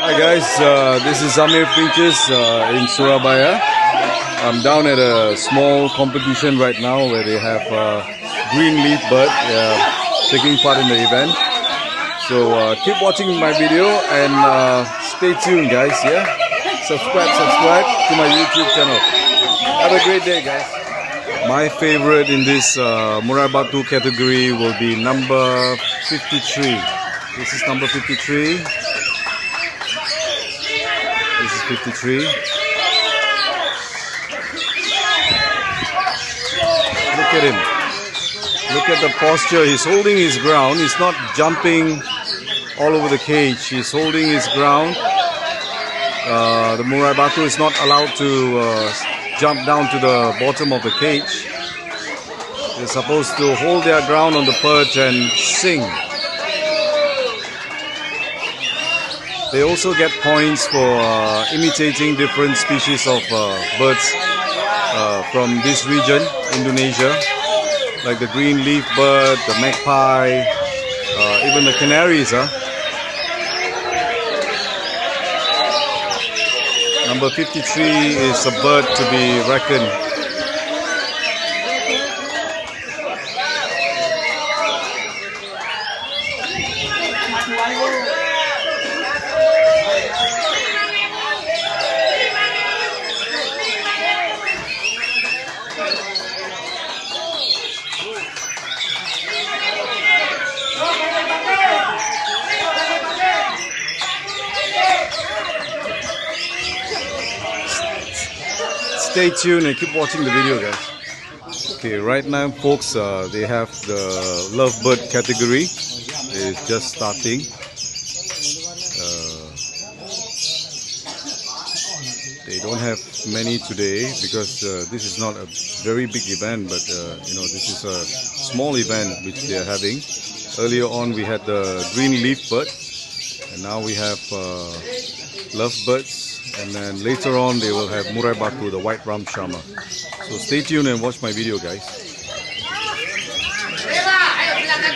Hi guys, this is Zamir Pinches in Surabaya. I'm down at a small competition right now where they have green leaf bird taking part in the event. So keep watching my video and stay tuned guys, yeah? Subscribe to my YouTube channel. Have a great day guys. My favorite in this Murai Batu category will be number 53. This is number 53. This is 53. Look at him. Look at the posture. He's holding his ground. He's not jumping all over the cage. He's holding his ground. The Murai Batu is not allowed to jump down to the bottom of the cage. They're supposed to hold their ground on the perch and sing. They also get points for imitating different species of birds from this region, Indonesia, like the green leaf bird, the magpie, even the canaries. Number 53 is a bird to be reckoned. Stay tuned and keep watching the video guys. Okay, right now folks, they have the lovebird category. It's just starting. They don't have many today because this is not a very big event, but you know, this is a small event which they are having. Earlier on we had the green leaf bird, and now we have lovebirds. And then later on they will have Murai Batu, the white ram shama. So stay tuned and watch my video guys.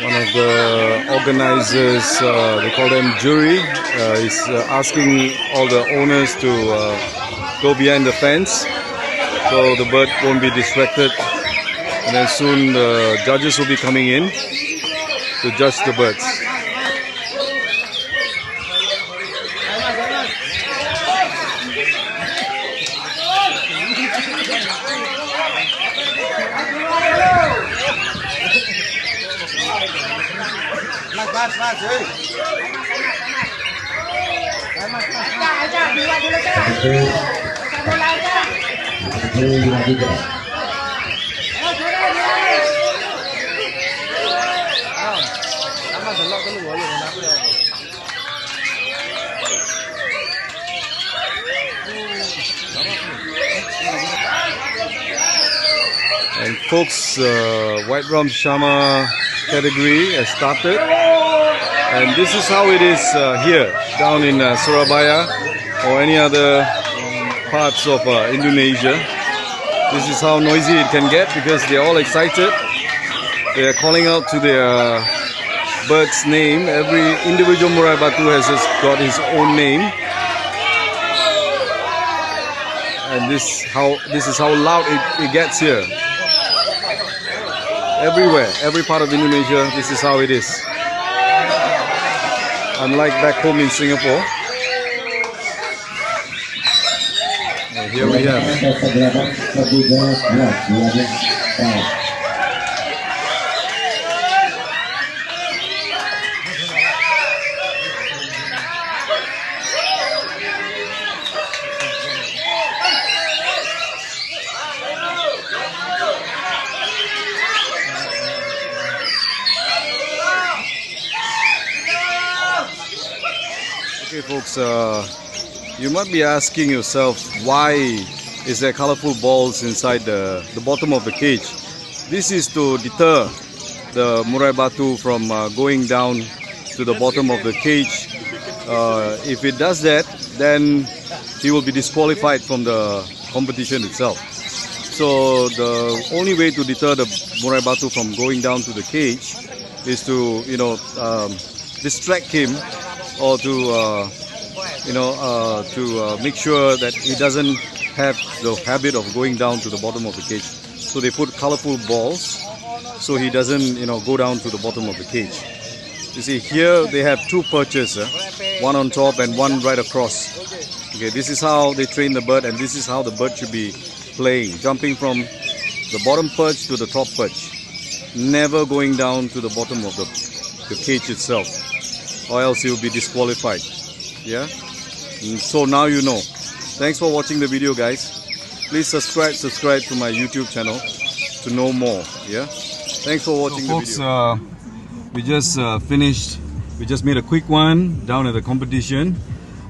One of the organizers, they call them jury, is asking all the owners to go behind the fence so the bird won't be distracted. And then soon the judges will be coming in to judge the birds. And folks, white ram shama category has started, and this is how it is here down in Surabaya or any other parts of Indonesia. This is how noisy it can get because they're all excited. They are calling out to their bird's name. Every individual Murai Batu has just got his own name, and this is how loud it gets here. Everywhere, every part of Indonesia, this is how it is. Unlike back home in Singapore. And here we have. Okay folks, you might be asking yourself, why is there colorful balls inside the bottom of the cage? This is to deter the Murai Batu from going down to the bottom of the cage. If it does that, then he will be disqualified from the competition itself. So the only way to deter the Murai Batu from going down to the cage is to, distract him or to to make sure that he doesn't have the habit of going down to the bottom of the cage. So they put colorful balls so he doesn't go down to the bottom of the cage. You see here they have two perches, one on top and one right across. Okay, this is how they train the bird, and this is how the bird should be playing, jumping from the bottom perch to the top perch, never going down to the bottom of the cage itself, or else you'll be disqualified. Yeah, so now you know. Thanks for watching the video, guys. Please subscribe to my YouTube channel to know more. Yeah, thanks for watching the video. We just finished. We just made a quick one down at the competition,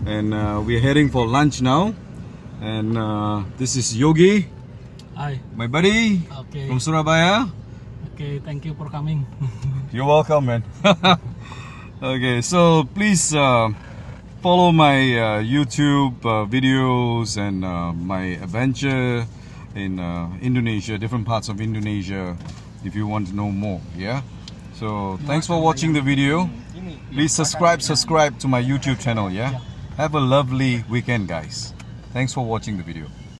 and we're heading for lunch now. And this is Yogi. Hi. My buddy. Okay. From Surabaya. Okay, thank you for coming. You're welcome, man. Okay, so please follow my YouTube videos and my adventure in Indonesia, different parts of Indonesia, if you want to know more. Yeah. So thanks for watching the video. Please subscribe to my YouTube channel. Yeah. Have a lovely weekend, guys. Thanks for watching the video.